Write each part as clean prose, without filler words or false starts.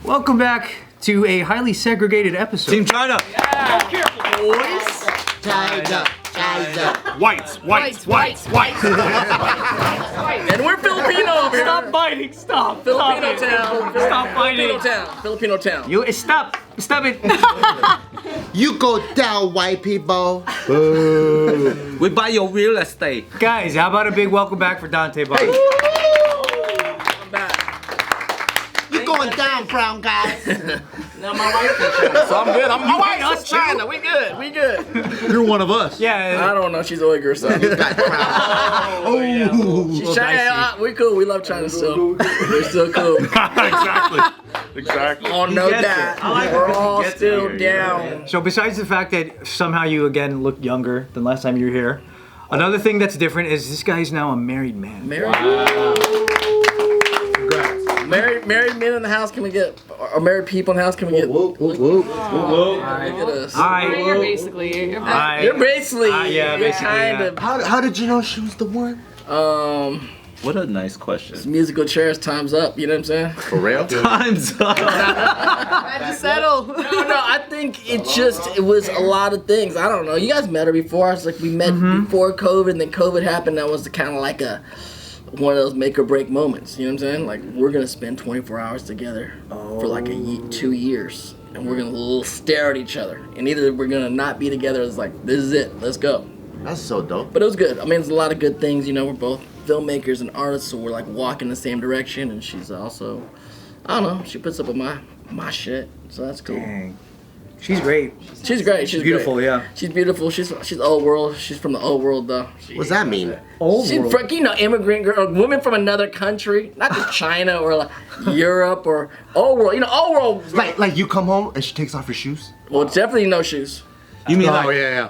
Welcome back to a highly segregated episode. Team China. Yeah. Be careful, boys. China. Whites. And we're Filipino over here. Stop biting. Stop. Filipino town. Stop biting. Filipino town. You stop it. You go down, white people. We buy your real estate. Guys, how about a big welcome back for Dante Basco? I'm back. You going down, brown guys. Now my wife's in China, so I'm good. My wife's in China. We good. You're one of us. Yeah. I don't know. She's a Uyghur, so. She's China. We cool. We love China still. We're still cool. Exactly. Oh, no doubt. We're all still down. So besides the fact that somehow you again look younger than last time you were here, another thing that's different is this guy's now a married man. Married men in the house, can we get, or married people in the house, can we get, look at us. You're basically, You're basically, yeah, you're basically, kind of, How did you know she was the one? What a nice question. musical chairs, time's up, you know what I'm saying? For real? Time's up. had to settle. No, I think it was a lot of things. I don't know. You guys met her before. It's like we met before COVID, and then COVID happened. That was kind of like one of those make or break moments. You know what I'm saying? Like, we're gonna spend 24 hours together for like 2 years, and we're gonna stare at each other, and either we're gonna not be together. It's like, this is it. Let's go. That's so dope. But it was good. I mean, there's a lot of good things. You know, we're both filmmakers and artists, so we're like walking the same direction. And she's also, I don't know, she puts up with my shit, so that's cool. Dang. She's great. She's great. She's beautiful, great. yeah. She's beautiful. She's old world. She's from the old world though. What's that mean? She's you know, immigrant girl, a woman from another country, not just China or like Europe or old world. You know, old world. Like you come home and she takes off her shoes? Well, definitely no shoes. You mean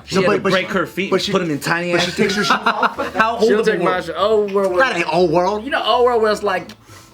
She had to but break she- her feet, but she- put them in tiny But ass she takes her shoes off? How She'll old take my shoes. Old world. That ain't old world. You know, old world where it's like,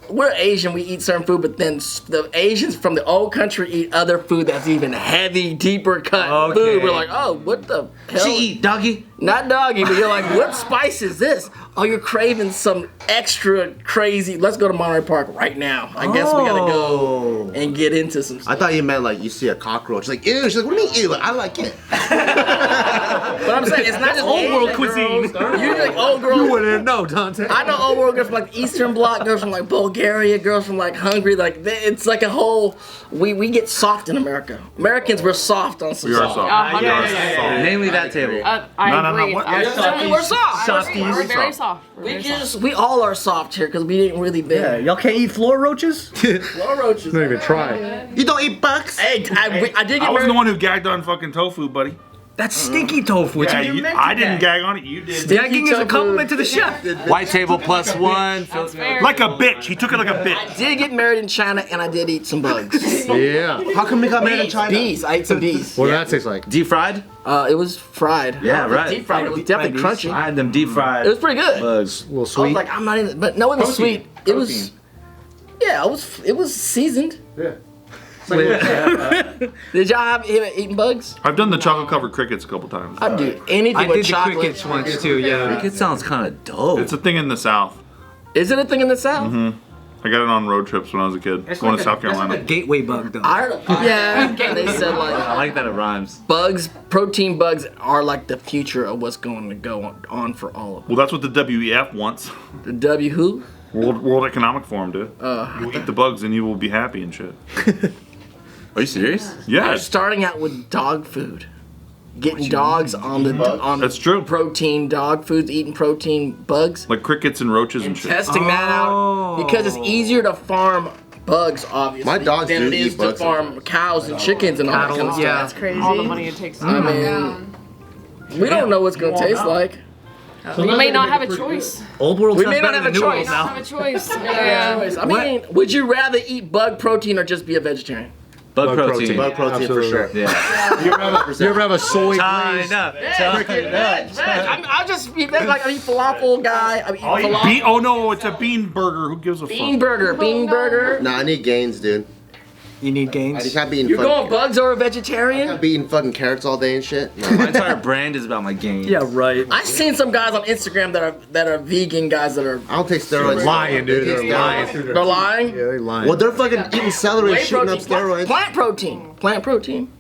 we're Asian, we eat certain food, but then the Asians from the old country eat other food that's even heavy, deeper cut food. We're like, oh, what the hell? She eat doggy. Not doggy, but you're like, what spice is this? Oh, you're craving some extra crazy. Let's go to Monterey Park right now. I guess we gotta go and get into some stuff. I thought you meant like you see a cockroach. Like, ew. She's like, what do you mean, ew? Like, I like it. But I'm saying, it's not just Old world Asian cuisine. girls. You're like old girls. You wouldn't know, Dante. I know old world girls from like Eastern Bloc, girls from like Bulgaria, girls from like Hungary. Like, it's like a whole, we get soft in America. Americans, we're soft on some We are stuff. soft. Yeah. Namely that table. I No, agree. what? We're soft. We're very soft. We all are soft here because we didn't really big. Yeah, y'all can't eat floor roaches? Floor roaches. Don't even try. You don't eat bugs? Hey, I did I get wasn't married. the one who gagged on fucking tofu, buddy. That's stinky tofu. It's Yeah, what you're meant to I didn't gag. gag on it. You did. Gagging is a compliment to the chef. White table plus one. Fair. Like a bitch. He took it like a I bitch. did get married in China and I did eat some bugs. Yeah. How come we got married in China? Bees. I ate some bees. What that tastes like? Deep fried? It was fried. Yeah, right. Deep fried. It was definitely crunchy. I had them deep fried It was pretty good. bugs. A little I was sweet. like, I'm not in it, but no, it was Protein. sweet. It was. Yeah, it was seasoned. Yeah. Did y'all have eating bugs? I've done the chocolate covered crickets a couple times. I'd do anything I with did the chocolate. crickets once too, yeah. It sounds kind of dope. It's a thing in the South. Is it a thing in the South? I got it on road trips when I was a kid, It's going like to South that's like Carolina. a gateway bug though. I heard. Yeah. They said like I like that it rhymes. bugs, protein bugs are like the future of what's going to go on for all of them. Well, that's what the WEF wants. The W who? World Economic Forum, dude. You eat the bugs and you will be happy and shit. Are you serious? Yeah, Starting out with dog food, getting dogs on that's true. protein dog foods, eating protein bugs, Like crickets and roaches and shit. testing that out because it's easier to farm bugs, obviously, My dogs than do it is eat to bugs farm cows and chickens and all that kind of Cattle, stuff. yeah. That's crazy. All the money it takes to I calm mean, down. we don't know what's gonna taste like. You may not have a choice. Old world We sounds may not better have than a New choice. World now. Have a choice. Yeah. I mean, would you rather eat bug protein or just be a vegetarian? Bug protein. Bug protein Absolutely. for sure. Yeah. You ever have a soy glazed? I'll just be like, I eat falafel guy. I eat falafel. Oh no, it's a bean burger. Who gives a Bean fuck? burger. Nah, I need gains, dude. You need I gains. just can't be eating You're fucking, going bugs or a I can't vegetarian? be eating fucking carrots all day and shit. No. My entire brand is about my gains. Yeah, right. I've seen some guys on Instagram that are vegan guys that are I don't take steroids. Lying, dude. They're lying. they're lying. Yeah, they lying. Well, they're fucking eating celery and Whey shooting up protein, steroids. plant protein.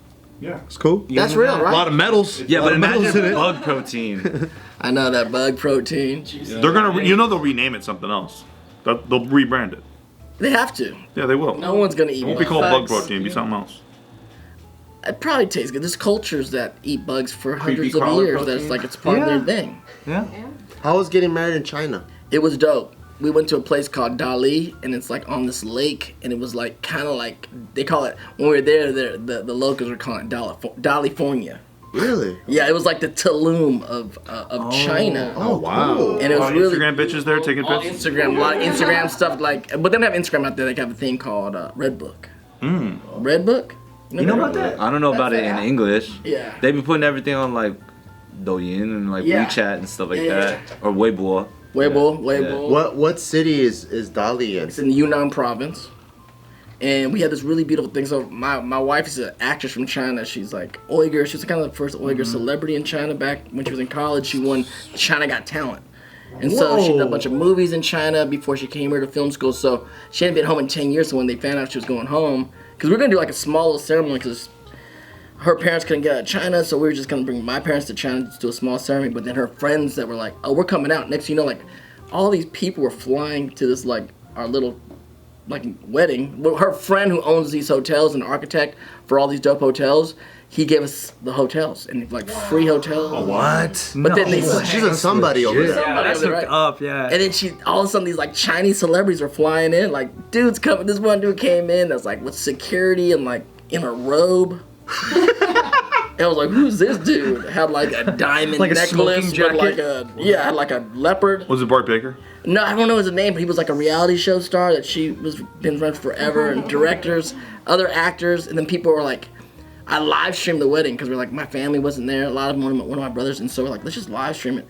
Yeah, it's cool. That's real, A lot right? of metals. Yeah, a but lot of metals imagine in it. bug protein. I know that bug protein. They're gonna, they'll rename it something else. They'll rebrand it. They have to. Yeah, they will. No one's gonna eat. It won't be called bug bugs. protein. It'll be something else. It probably tastes good. There's cultures that eat bugs for hundreds of crawler years. protein. That's like it's part of Yeah. their thing. Yeah. How was getting married in China? It was dope. We went to a place called Dali, and it's like on this lake, and it was like kind of like they call it when we were there. The locals were calling it Dalifornia. Really? Yeah, it was like the Tulum of China. Oh, wow. And it was really Instagram bitches there taking all pics. Instagram, a lot of Instagram stuff. Like, but they don't have Instagram out there. They have a thing called Red Book. Red Book. You know about that? I don't know about it in English. Yeah. They be putting everything on like Douyin and like Yeah. WeChat and stuff like Yeah. that, or Weibo. Weibo. What city is Dali in? It's in the Yunnan province. And we had this really beautiful thing. So my wife is an actress from China. She's like Uyghur. She was kind of the first Uyghur celebrity in China back when she was in college. She won China Got Talent. And so she did a bunch of movies in China before she came here to film school. So she hadn't been home in 10 years. So when they found out she was going home, because we were going to do like a small little ceremony because her parents couldn't get out of China. So we were just going to bring my parents to China to do a small ceremony. But then her friends that were like, oh, we're coming out. Next thing you know, like all these people were flying to this like our little like wedding. Well, her friend who owns these hotels, an architect for all these dope hotels, he gave us the hotels and like free hotels. What? But then they She's a somebody over there. Yeah, that's Somebody, hooked up, yeah. And then all of a sudden these like Chinese celebrities are flying in, like dudes coming. This one dude came in that's like with security and like in a robe. And I was like, who's this dude? Had like a diamond Like a necklace, smoking with jacket? had like a leopard. Was it Bart Baker? No, I don't know his name, but he was like a reality show star that she was been friends forever, and directors, other actors, and then people were like, I live streamed the wedding because we're like, my family wasn't there, a lot of one of my brothers, and so we're like, let's just live stream it,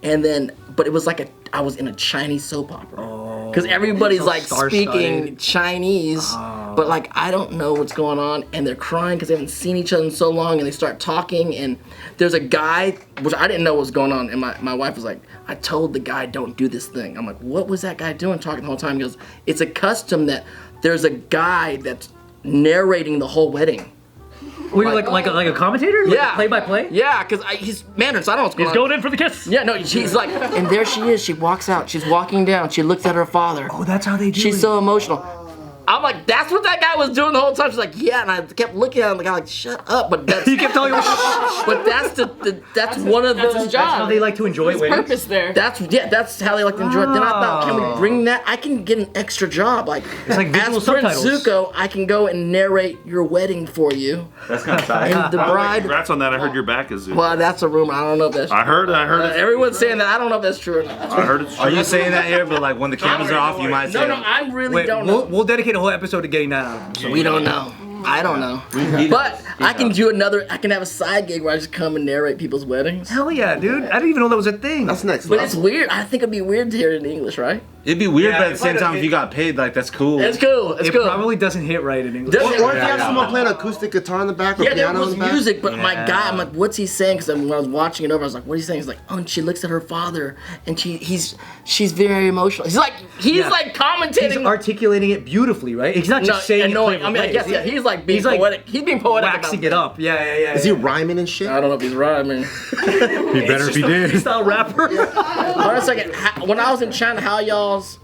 and then, but it was like I was in a Chinese soap opera because everybody's so like star-studded. speaking Chinese, but like I don't know what's going on, and they're crying because they haven't seen each other in so long, and they start talking, and there's a guy which I didn't know what was going on, and my wife was like, I told the guy don't do this thing. I'm like, what was that guy doing talking the whole time? He goes, it's a custom that there's a guy that's narrating the whole wedding. Were you like a commentator? Yeah. Play by play? Yeah, because he's Mandarin, so I don't know what's going on. He's going in for the kiss. Yeah, no, she's like, and there she is. She walks out. She's walking down. She looks at her father. Oh, that's how they do it. She's so emotional. I'm like, that's what that guy was doing the whole time. She's like, yeah, and I kept looking at him, the guy like, shut up. But that's You kept telling him. but that's one of That's his the job. How they like to enjoy There's weddings. purpose there. that's how they like to enjoy it. Then I thought, can we bring that? I can get an extra job. Like, It's like visual as Prince subtitles. Zuko, I can go and narrate your wedding for you. That's kind of tight. And the bride, Congrats on that. I heard your back is. well, that's a rumor. I don't know if that's I heard it. everyone's saying that. I don't know if that's true or not. I heard it's. Are you saying that here? But like when the cameras are off, you might say. No, I really Wait, don't know. we'll dedicate a whole episode to getting that out. So We don't know. I don't know. But I can do I can have a side gig where I just come and narrate people's weddings. hell yeah, dude! I didn't even know that was a thing. That's next But level. it's weird. I think it'd be weird to hear it in English, right? It'd be weird, Yeah, but at the same it might- time, if you got paid, like that's cool. It's cool. It's it cool. probably doesn't hit right in English. Does it? Or if you have someone playing acoustic guitar in the back or Yeah, there piano in was the back. music, but my Yeah. God, I'm like, what's he saying? Because when I was watching it over, I was like, what is he saying? He's like, oh, and she looks at her father, and she's very emotional. He's like Yeah. commentating. He's articulating it beautifully, right? He's not just saying annoying. it. I mean, I guess yeah, he's like being He's like poetic. He's being poetic. waxing about it up. Yeah. Is he rhyming and shit? I don't know if he's rhyming. Be better if he did. Freestyle rapper. Hold on a second. When I was in China, how y'all's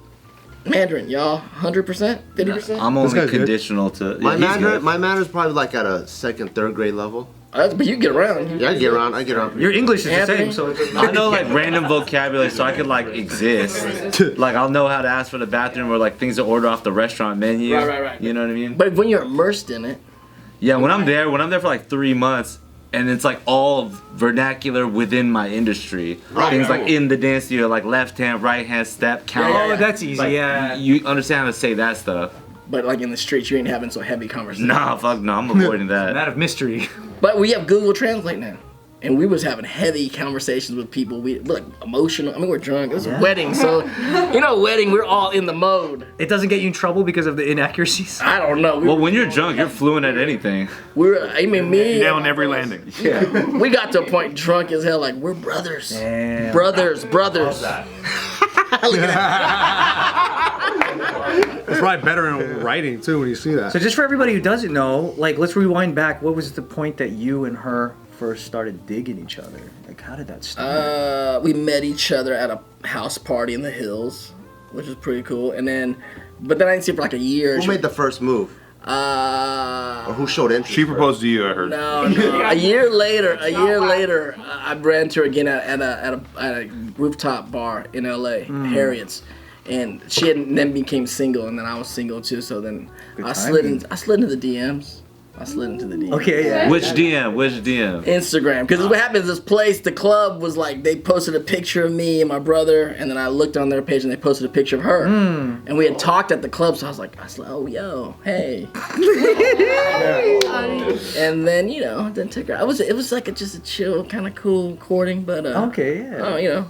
Mandarin? Y'all 100%? 50%? I'm This only guy's good. conditional to. My he's Mandarin, good. my Mandarin's probably like at a second, third grade level. But you get around. Yeah, I get around. Your English is the Anthony? same, so it's I know like random vocabulary, so I could like exist. Like I'll know how to ask for the bathroom or like things to order off the restaurant menu. Right. You know what I mean? But when you're immersed in it, Yeah, when I'm there for like 3 months, and it's like all vernacular within my industry. Things like in the dance studio, like left hand, right hand, step, count. Oh, that's easy. Like, yeah. You understand how to say that stuff. but like in the streets, you ain't having so heavy conversations. Nah, fuck no, I'm avoiding that. Man of mystery. But we have Google Translate now. And we was having heavy conversations with people. We like emotional. I mean, we're drunk. It was a wedding, so wedding. We're all in the mode. It doesn't get you in trouble because of the inaccuracies. I don't know. Well, when you're drunk, you're fluent at anything. Me. Nailing every landing. Yeah, we got to a point drunk as hell. Like we're brothers. Damn. Brothers. It's probably better in writing too when you see that. So just for everybody who doesn't know, like, let's rewind back. What was the point that you and her first started digging each other? Like, how did that start? We met each other at a house party in the hills, which was pretty cool. And then, but then I didn't see her for like a year. Who made the first move? Or who showed interest? She proposed to you, I heard. No. A year later, I ran into her again at a rooftop bar in LA, Harriet's. And she then became single, and then I was single too. So then I slid into the DMs. Okay, yeah. Which DM? Instagram. Because what happened is this place, the club was like, they posted a picture of me and my brother, and then I looked on their page and they posted a picture of her. And we had talked at the club, so I was like, oh, yo, hey. And then, then took her. It was like just a chill, kind of cool courting, but Okay, yeah.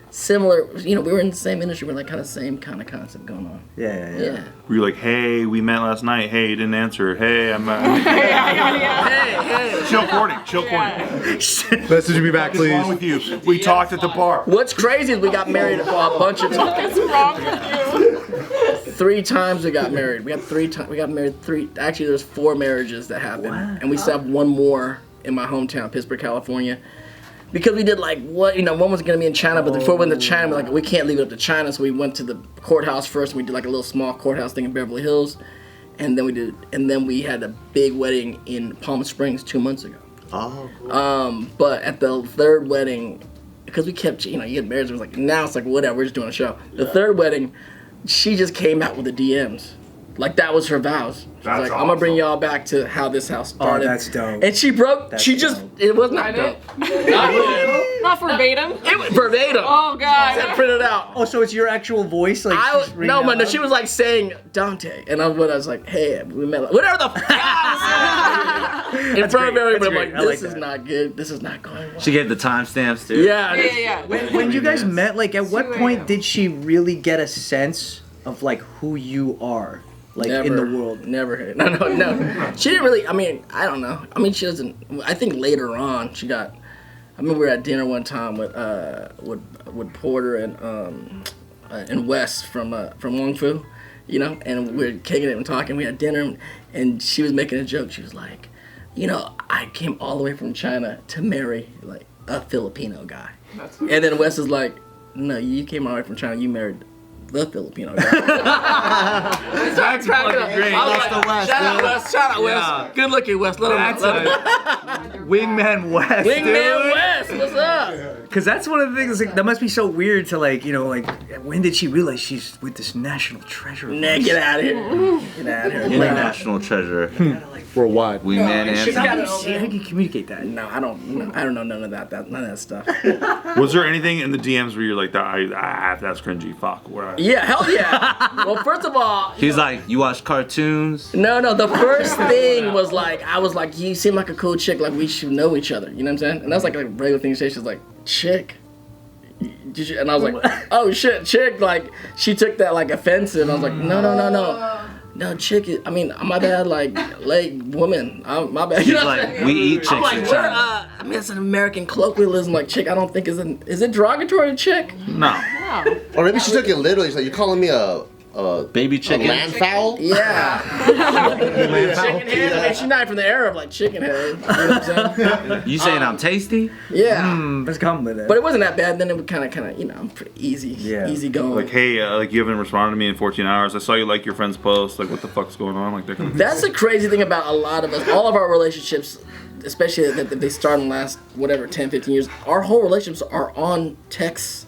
Similar, we were in the same industry, we're like kind of same kind of concept going on. Yeah. Were you like, hey, we met last night. Hey, you didn't answer. Hey, I'm. Hey. Chill courting. Message me back, What's wrong please. with you? We talked at the bar. What's crazy is we got married a bunch of times. What's wrong with you? 3 times we got married. We got married 3. Actually, there's 4 marriages that happened, and we still have 1 more in my hometown, Pittsburgh, California. Because we did one was gonna be in China, but before we went to China, we're like, we can't leave it up to China, so we went to the courthouse first. And we did like a little small courthouse thing in Beverly Hills, and then we had a big wedding in Palm Springs 2 months ago. Oh, cool. But at the 3rd wedding, because we kept, you get married, it was like, now it's like whatever, we're just doing a show. The 3rd wedding, she just came out with the DMs. Like that was her vows. She's like, I'm gonna bring y'all back to how this house started. Oh, that's dope. And she broke. That's dope. It was not dope. Not verbatim. It was verbatim. Oh God. It printed out. Oh, so it's your actual voice? Like No, she was like saying Dante, and I was like, hey, we met. Whatever the fuck. In front of everybody, I'm like, this is not good. This is not going well. She gave the timestamps too. Yeah. When you guys met, like, at what point did she really get a sense of like who you are? Like in the world. Never. No. She didn't really, I don't know. She doesn't, I think later on she got, I remember we were at dinner one time with Porter and Wes from Wong Fu, and we were kicking it and talking. We had dinner, and she was making a joke. She was like, I came all the way from China to marry like a Filipino guy. And then Wes is like, no, you came all the way from China, you married the Filipino guy. That's fucking great. Shout out Wes. Good looking Wes. Let him Wingman West. Wingman West. What's up? Because that's one of the things. Like, that must be so weird to like when did she realize she's with this national treasure? Nah, get out of here. Get out of here. International treasure. Worldwide. Wingman and. How do you communicate that? No, I don't know none of that. None of that stuff. Was there anything in the DMs where you're like, that's cringy? Fuck. Yeah, hell yeah. Well, first of all, He's like, you watch cartoons? No. The first thing was like, I was like, you seem like a cool chick. Like we should know each other. You know what I'm saying? And that's like a regular thing to say. She's like, chick. And I was like, oh shit, chick. Like she took that like offensive. I was like, no, chick. My bad. Like woman. My bad. She's like, we eat chicks I'm like, in China. it's an American colloquialism. Like chick, I don't think is it derogatory to chick? No. Or maybe she took it literally. She's like, you're calling me a Baby a chicken. land fowl? Yeah. Chicken head. She's not from the era of like chicken head. You know what I'm saying? You saying I'm tasty? Yeah. Let's come with it. But it wasn't that bad. Then it would kind of, pretty easy. Yeah. Easy going. Like, hey, like you haven't responded to me in 14 hours. I saw you like your friend's post. Like, what the fuck's going on? Like, that kind of That's the crazy thing about a lot of us. All of our relationships, especially that they start in the last, 10, 15 years, our whole relationships are on texts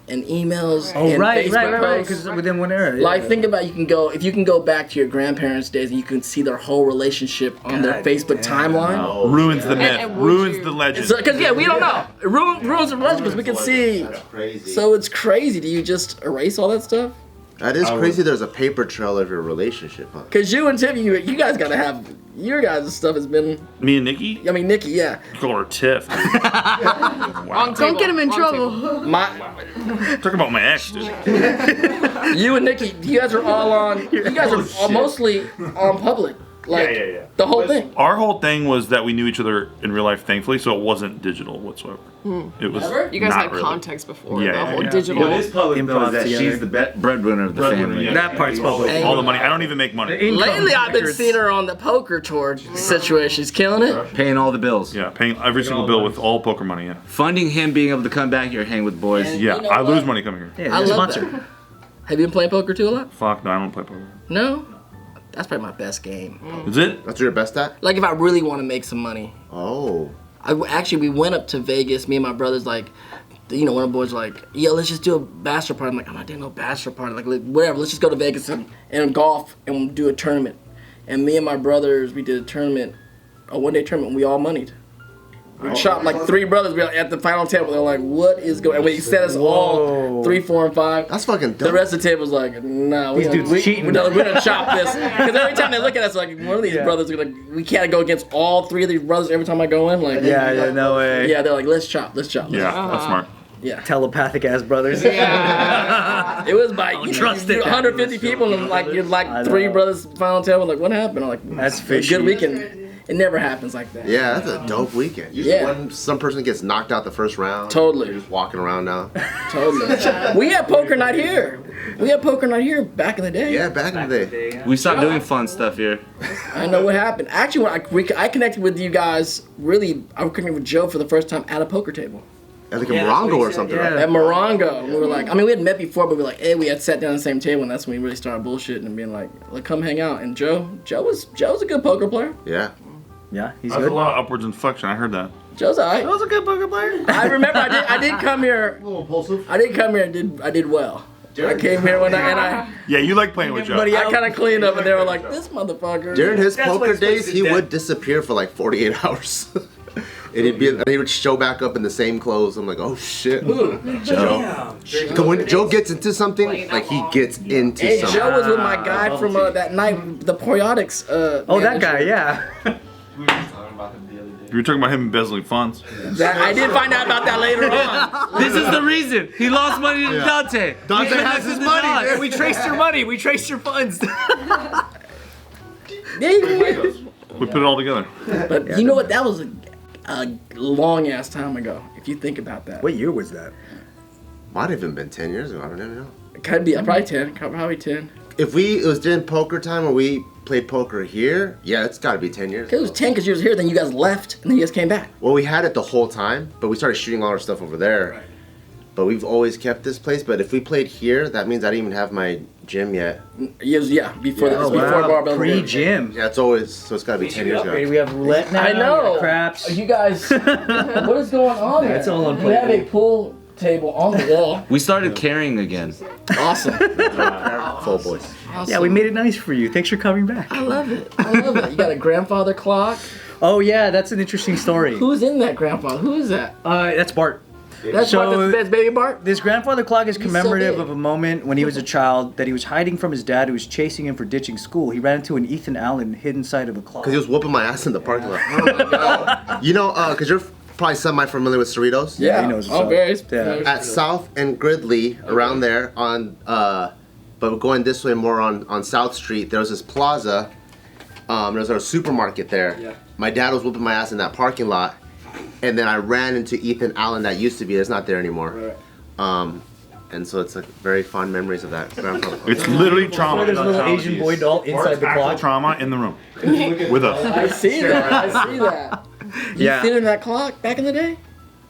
and emails and Facebook posts. Because within one era. Like, think about if you can go back to your grandparents' days and you can see their whole relationship on their Facebook timeline. ruins the myth, And ruins the legend. Because, we don't know. It ruins the relationship because we can see. That's crazy. So it's crazy. Do you just erase all that stuff? That is crazy. There's a paper trail of your relationship, huh? Cause you and Tiff, you guys gotta have your guys' stuff has been. Me and Nikki? I mean, Nikki, yeah. Call her Tiff. Don't get him in trouble. Talk about my ex, dude. You and Nikki, you guys are all on. You guys are all mostly on public. Like yeah. the whole thing. Our whole thing was that we knew each other in real life, thankfully, so it wasn't digital whatsoever. It was. You guys not had really. context before Yeah, the yeah, whole yeah. digital. What is public though is that together. she's the breadwinner of the family. yeah. That part's public. All the money. I don't even make money. Lately, I've been seeing her on the poker tour situation. She's killing it. Paying all the bills. Yeah, paying every single bill with all poker money. Yeah. Funding him being able to come back here, hang with boys. And Yeah, you know I lose what? money coming here. Yeah, I you're love sponsored. that. Have you been playing poker too a lot? Fuck no, I don't play poker. No. That's probably my best game. Is it? That's what you're best at? Like if I really want to make some money. Oh. We went up to Vegas. Me and my brothers, like, you know, one of the boys like, yo, let's just do a bachelor party. I'm like, I'm not doing no bachelor party. Like, whatever. Let's just go to Vegas and golf and do a tournament. And me and my brothers, we did a tournament, a one-day tournament. And we all moneyed. We shot like 3 brothers. We were at the final table. They're like, what is going? And we set us all 3, 4, and 5. That's fucking dope. The rest of the table's like, nah, we gonna chop this. Because every time they look at us, like one of these brothers, we can't go against all 3 of these brothers every time I go in. Like, Yeah, no way. yeah, they're like, let's chop. Yeah, that's smart. Yeah. Telepathic ass brothers. It was by trust it. 150 people, and like you're like 3 brothers final table. Like, what happened? I'm like, That's a fishy. good weekend. It never happens like that. Yeah, that's a dope weekend. Usually Yeah. when some person gets knocked out the first round. Totally. You're just walking around now. Totally. We had poker night here. We had poker night here back in the day. Yeah, back in the day. We stopped doing fun stuff here. I know what happened. Actually, when I connected with you guys, really, I connected with Joe for the first time at a poker table. At like a Morongo or something, right? At Morongo. We were like, I mean, we had met before, but we were like, hey, we had sat down at the same table, and that's when we really started bullshitting and being like, come hang out. And Joe's a good poker player. Yeah. Yeah, he's That's good. a lot of upwards inflection. I heard that. Joe's alright. was a good poker player. I remember I did come here. A little impulsive. I did come here and I did well. I came here one night and I Yeah, you like playing with Joe. kind of cleaned up, and they were like, this motherfucker. During his That's why poker his place days, is he dead. would disappear for like 48 hours. And he would show back up in the same clothes. I'm like, oh shit. Joe. When Joe gets into something, like he gets into Hey, something. Joe was with my guy from that night, the Periodics. Oh, that guy, yeah. You were talking about him embezzling funds. I did find out about that later on. This is the reason he lost money to Dante. Dante has his money. Yeah, we traced your money. We traced your funds. Yeah, you We put it all together. But you know what? That was a long ass time ago. If you think about that, What year was that? Might have even been 10 years ago. I don't even know. it could be probably 10. Probably 10. If it was during poker time when we played poker here, yeah, it's got to be 10 years It was ago. 10 because you was here. Then you guys left, and then you guys came back. Well, we had it the whole time, but we started shooting all our stuff over there. But we've always kept this place. But if we played here, that means I didn't even have my gym yet. Before Yeah. this, before Barbell. Pre-gym. Yeah, it's always, so it's got to be 10 years ago. We have roulette now. I know. Craps. You guys, what is going on here? It's all on We have a pool table on the wall. We started carrying again. Awesome. Full boys. Yeah, we made it nice for you. Thanks for coming back. I love it. I love it. You got a grandfather clock. Oh yeah, that's an interesting story. Who's in that grandfather? Who is that? That's Bart. That's So- that's baby Bart. This grandfather clock is so commemorative big. of a moment when he was a child that he was hiding from his dad who was chasing him for ditching school. He ran into an Ethan Allen hid inside of a clock. Because he was whooping my ass in the parking lot. You know, because you're probably semi-familiar with Cerritos. Yeah, he knows what's up. very. Yeah. At South and Gridley, around there, but going this way more on South Street, there was this plaza. There was a supermarket there. Yeah. My dad was whooping my ass in that parking lot, and then I ran into Ethan Allen that used to be. It's not there anymore. Right. And so it's like very fond memories of that grandfather. It's literally trauma. There's a little Asian boy doll inside the Actual clock. trauma in the room with us. I see that. I see that. Yeah. You fit in that clock back in the day?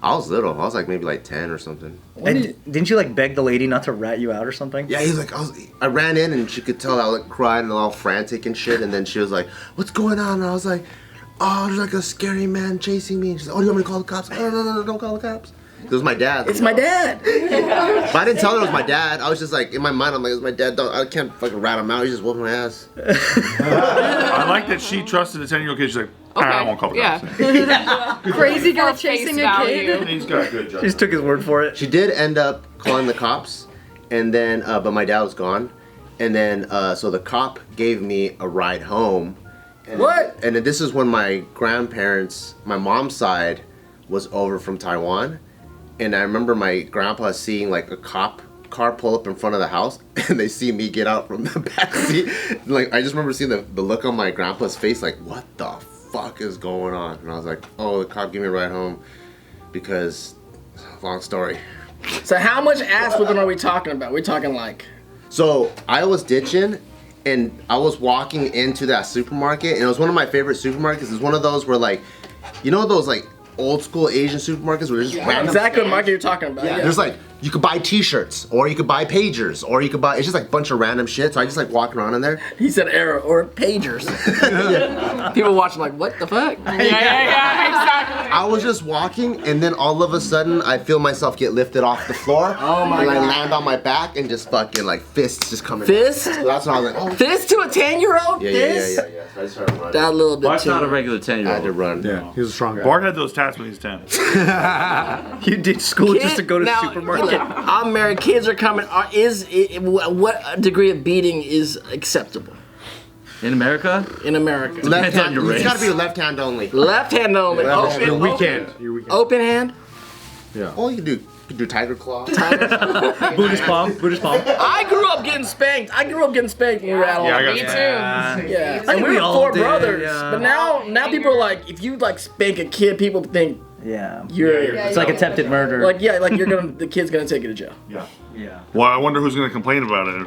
I was little. I was like maybe like 10 or something. And didn't you like beg the lady not to rat you out or something? Yeah, he was like, I ran in and she could tell I was like crying and all frantic and shit. And then she was like, "What's going on?" And I was like, "Oh, there's like a scary man chasing me." And she's like, "Oh, do you want me to call the cops?" "Oh, no, don't call the cops." It was my dad. It's my dad. But I didn't tell her it was my dad. I was just like, in my mind, I'm like, it's my dad. I can't fucking rat him out. He's just whooping my ass. I like that she trusted a 10-year-old kid. She's like, I won't call the cops. Crazy girl For chasing face a kid. value. He's got a good Just took his word for it. She did end up calling the cops, and then, but my dad was gone. And then, so the cop gave me a ride home. And What? And then this is when my grandparents, my mom's side, was over from Taiwan. And I remember my grandpa seeing like a cop car pull up in front of the house, and they see me get out from the back seat. Like, I just remember seeing the look on my grandpa's face, like, what the fuck is going on? And I was like, oh, the cop gave me a ride home because, long story. So how much ass whipping are we talking about? We're talking like... So I was ditching, and I was walking into that supermarket, and it was one of my favorite supermarkets. It's one of those where, like, you know those like old school Asian supermarkets where there's just random Exactly what stands? market you're talking about. Yeah. There's like, you could buy t-shirts, or you could buy pagers, or you could buy, it's just like a bunch of random shit. So I just like walking around in there. He said error or pagers. People watching like, what the fuck? Yeah, exactly. I was just walking, and then all of a sudden, I feel myself get lifted off the floor. Oh my and God. I land on my back, and just fucking like fists just coming. Fist? So that's when I was like, oh. Fist to a 10-year-old? Yeah. Fist? So I just started running. That little bit Bart's too. not a regular I had to 10-year-old. run. Yeah, he was a strong guy. Bart had those tats when he was 10. You did school just to go to the Now, supermarket. look, I'm married. Kids are coming. What degree of beating is acceptable In America? in America? Left Depends on hand, your it's gotta race. be left hand only. Left hand only. Left Open, hand. Your open. weekend. Your weekend. Open hand. Oh, you could do tiger claw. Buddhist palm. Buddhist palm. I grew up getting spanked. when we were adults. Yeah, I got Me you. too. Yeah, think and we we were all four did, brothers. yeah. But now people are like, if you like spank a kid, people think Yeah. you're It's like attempted murder. like the kid's gonna take you to jail. Yeah. yeah. Well, I wonder who's going to complain about it.